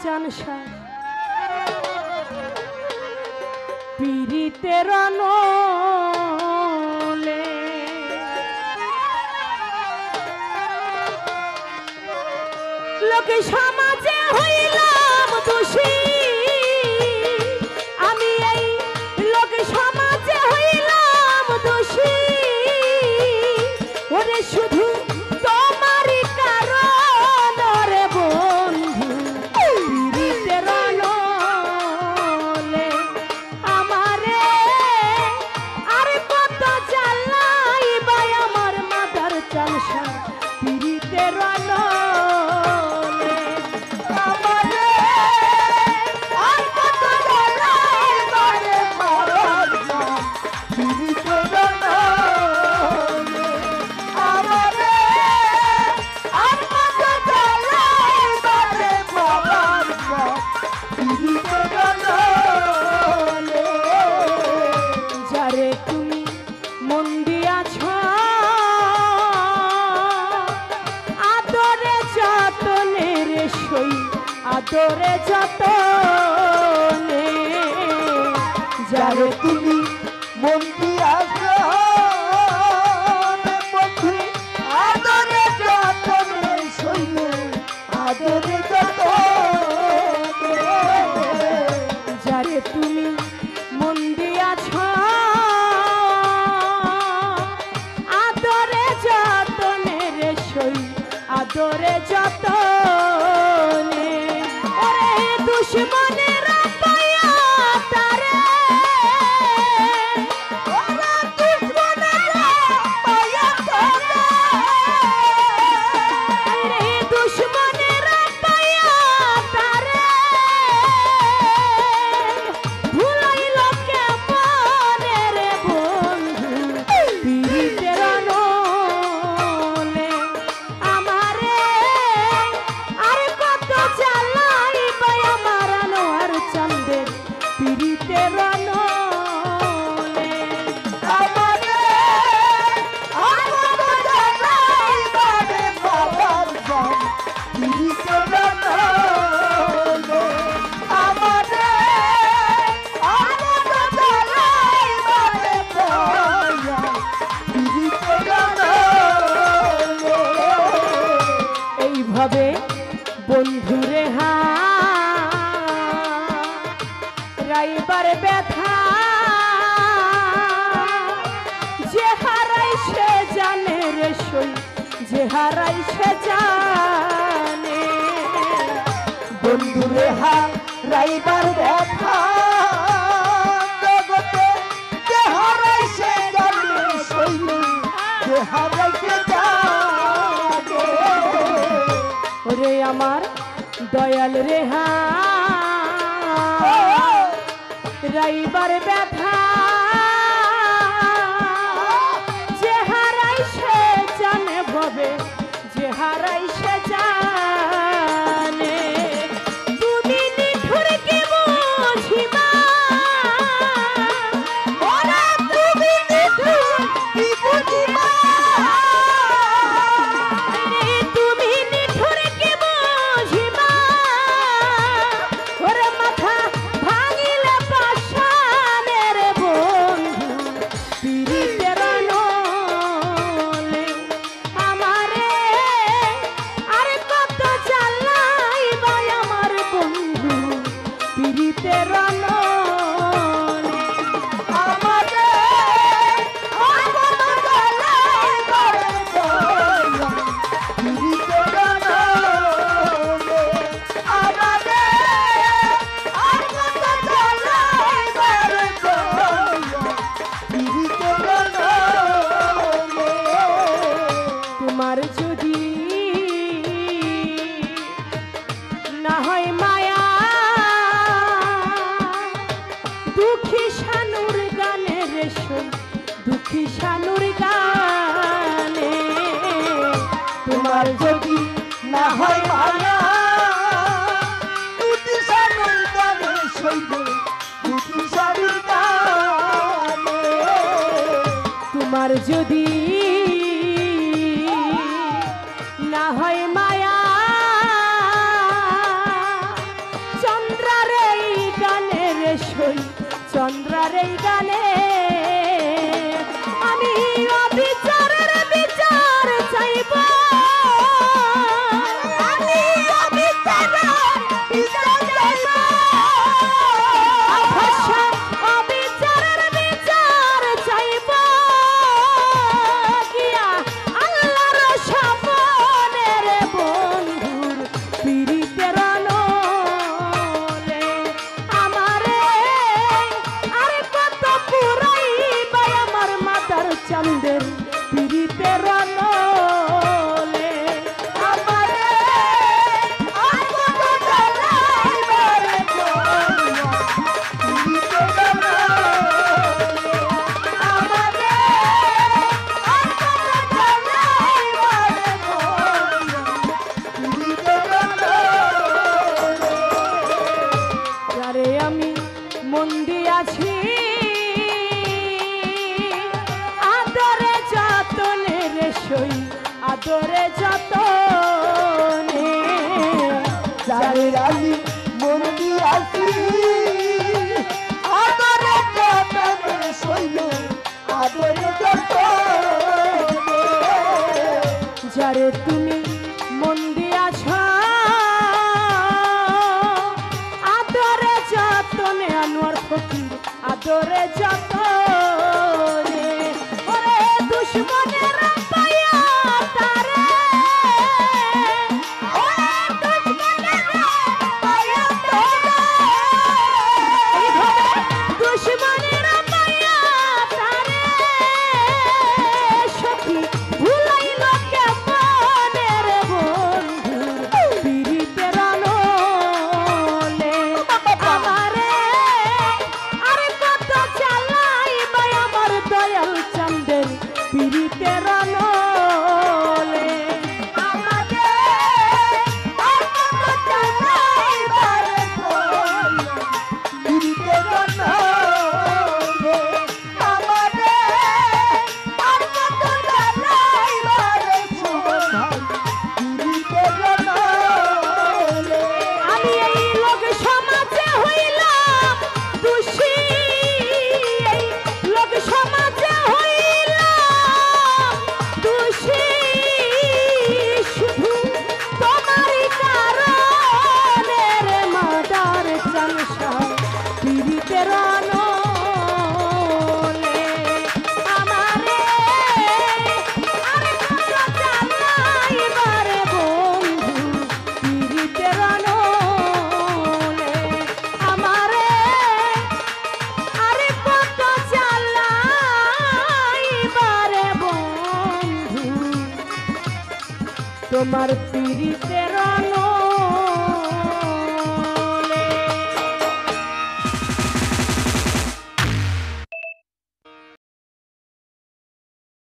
চানসা পীড়িতের নলে লোকে সমাজে হইলাম দোষী আমি এই লোকে সমাজে হইলাম দোষী ওরে শুধু তোমারই কারণ রে বন্ধু পীড়িতের নলে আমারে আর কত জ্বালাই বাই আমার মাদার চালসা পীড়িতের নলে আদরে যতনে যারে তুমি মন দিয়াছো বন্ধু আদরে যতনে সইলে আদরে যতনে যারে তুমি মন দিয়াছো আদরে যতনে রে সই আদরে যতনে দুশ্মনেরা পায়া তারে ওরা দুশ্মনেরা পায়া তারে রে দুশ্মনেরা পায়া তারে ভুলাইল কেমনে রে বন্ধু পীড়িতের নলে আমারে আর কত জ্বালাই চন্দের পীড়িতের নলে আমারে আর কত জ্বালাই বারে বাবার জান পীড়িতের নলে আমারে আর কত জ্বালাই বারে বাবার পীড়িতের নলে এইভাবে বন্ধুরে রাইবার ব্যথা যে হারাই সে জানে রে সই যে হারাই সে জানে বন্ধুরে রাইবার ব্যথা জগতে যে হারাই সে জানে সইলে যে হারাই সে জানে ওরে আমার দয়াল রেহা রাইবার ব্যথা যে হারাই সে জানে ভবে যে হারাই সে জানে তুমি নিঠুর কি বুঝিবা ওরা তুমি নিঠুর কি বুঝিবা তুমি নিঠুর কি বুঝিবা ওরে মাথা ভাঙিলে পাশানের বন্ধু পীড়িতের নলে আমারে আর কত জ্বালাই বাই আমার বন্ধু পীড়িতের নলে আমারে আর কত জ্বালাই বারে বাবা পীড়িতের নলে আমারে আর কত জ্বালাই বারে বাবা পীড়িতের নলে তোমার যদি না হয় মায়া দুঃখী শানুর গানের সই দুঃখী শানুর গানে তোমার যদি না হয় মায়া দুটি সানুর গানে সইবে দুটি সানুর গানে তোমার যদি না হয় মায়া আদরে যতনে যারে রানী মন দিয়াছি আদরে যতনে সইল আদরে যতনে যারে তুমি মন দিয়াছ আদরে যতনে আনোয়ার ফকির আদরে যতনে ওরে দুশ্মনের পায়া তারে ওরে দুশ্মনের পায়া তারে দুশ্মনের পায়া তারে সখী ভুলাইল কেমনে রে বন্ধু পীড়িতের আনলে আমারে আরে কত চালাই ভাই আমার দয়াল চান্দের পীড়িতের আনলে আমাকে আর কত চালাই বারে বল দিতে জানা আমাকে আর কত চালাই বারে বল দিতে জানা আমি এই লোক সমাজে হইলাম দোষী এই লোক সমাজে হইলাম দোষী শুধু তোমারই কারণে রে মাদার চানসা পীড়িতের আনলে আমারে আরে কত চালাই বারে বন্ধু পীড়িতের আনলে আমারে আরে কত চালাই বারে বন্ধু তোমার পীড়িতের আনলে